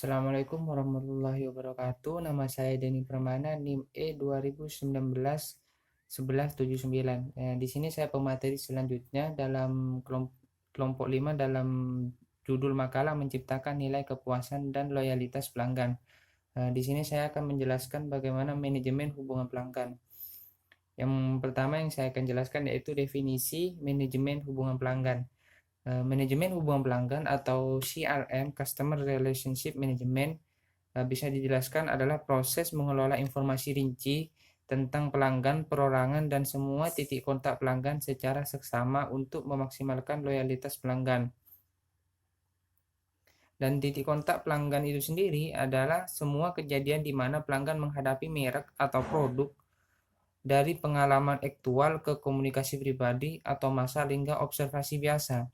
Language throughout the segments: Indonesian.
Assalamualaikum warahmatullahi wabarakatuh. Nama saya Denny Permana, NIM E 2019 1179. Di sini saya pemateri selanjutnya dalam kelompok 5 dalam judul makalah menciptakan nilai kepuasan dan loyalitas pelanggan. Di sini saya akan menjelaskan bagaimana manajemen hubungan pelanggan. Yang pertama yang saya akan jelaskan yaitu definisi manajemen hubungan pelanggan. Manajemen hubungan pelanggan atau CRM, Customer Relationship Management, bisa dijelaskan adalah proses mengelola informasi rinci tentang pelanggan, perorangan, dan semua titik kontak pelanggan secara seksama untuk memaksimalkan loyalitas pelanggan. Dan titik kontak pelanggan itu sendiri adalah semua kejadian di mana pelanggan menghadapi merek atau produk dari pengalaman aktual ke komunikasi pribadi atau massal hingga observasi biasa.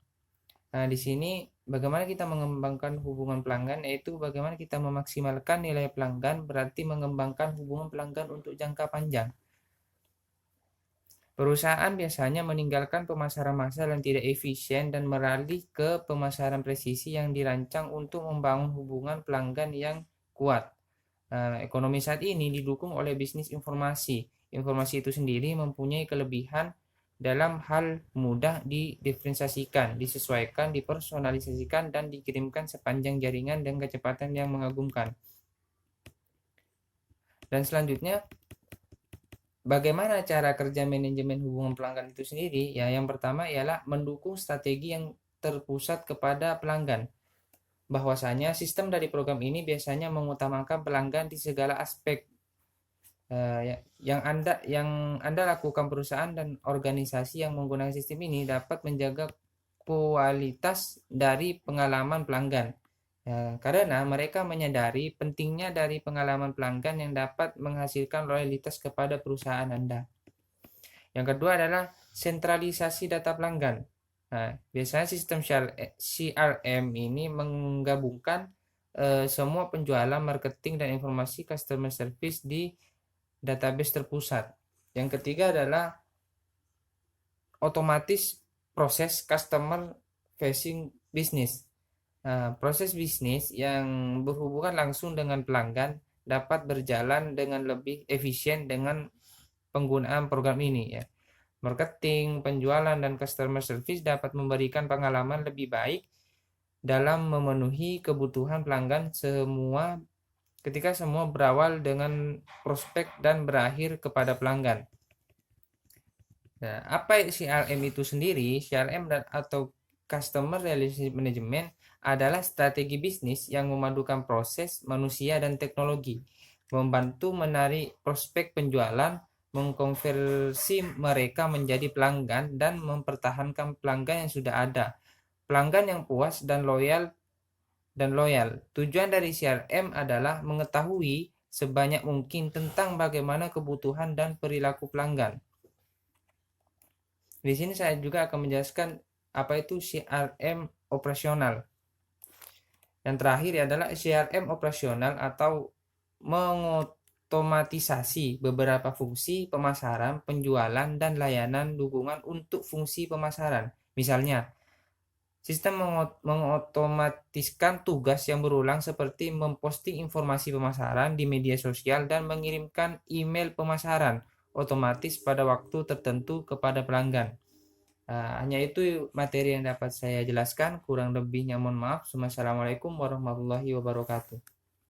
Nah, di sini bagaimana kita mengembangkan hubungan pelanggan, yaitu bagaimana kita memaksimalkan nilai pelanggan, berarti mengembangkan hubungan pelanggan untuk jangka panjang. Perusahaan biasanya meninggalkan pemasaran massal yang tidak efisien dan beralih ke pemasaran presisi yang dirancang untuk membangun hubungan pelanggan yang kuat. Ekonomi saat ini didukung oleh bisnis informasi. Informasi itu sendiri mempunyai kelebihan dalam hal mudah didiferensiasikan, disesuaikan, dipersonalisasikan, dan dikirimkan sepanjang jaringan dengan kecepatan yang mengagumkan. Dan selanjutnya, bagaimana cara kerja manajemen hubungan pelanggan itu sendiri? Ya, yang pertama ialah mendukung strategi yang terpusat kepada pelanggan. Bahwasanya sistem dari program ini biasanya mengutamakan pelanggan di segala aspek yang Anda lakukan. Perusahaan dan organisasi yang menggunakan sistem ini dapat menjaga kualitas dari pengalaman pelanggan. Karena mereka menyadari pentingnya dari pengalaman pelanggan yang dapat menghasilkan loyalitas kepada perusahaan Anda. Yang kedua adalah sentralisasi data pelanggan. Biasanya sistem CRM ini menggabungkan semua penjualan, marketing, dan informasi customer service di database terpusat. Yang ketiga adalah otomatis proses customer facing business. Proses bisnis yang berhubungan langsung dengan pelanggan dapat berjalan dengan lebih efisien dengan penggunaan program ini, ya. Marketing, penjualan, dan customer service dapat memberikan pengalaman lebih baik dalam memenuhi kebutuhan pelanggan ketika semua berawal dengan prospek dan berakhir kepada pelanggan. Nah, apa CRM itu sendiri? CRM atau Customer Relationship Management adalah strategi bisnis yang memadukan proses, manusia, dan teknologi, membantu menarik prospek penjualan, mengkonversi mereka menjadi pelanggan, dan mempertahankan pelanggan yang sudah ada. Pelanggan yang puas dan loyal. Tujuan dari CRM adalah mengetahui sebanyak mungkin tentang bagaimana kebutuhan dan perilaku pelanggan. Di sini saya juga akan menjelaskan apa itu CRM operasional. Yang terakhir adalah CRM operasional atau mengotomatisasi beberapa fungsi pemasaran, penjualan, dan layanan dukungan untuk fungsi pemasaran. Misalnya, sistem mengotomatiskan tugas yang berulang seperti memposting informasi pemasaran di media sosial dan mengirimkan email pemasaran otomatis pada waktu tertentu kepada pelanggan. Hanya itu materi yang dapat saya jelaskan. Kurang lebihnya mohon maaf. Wassalamualaikum warahmatullahi wabarakatuh.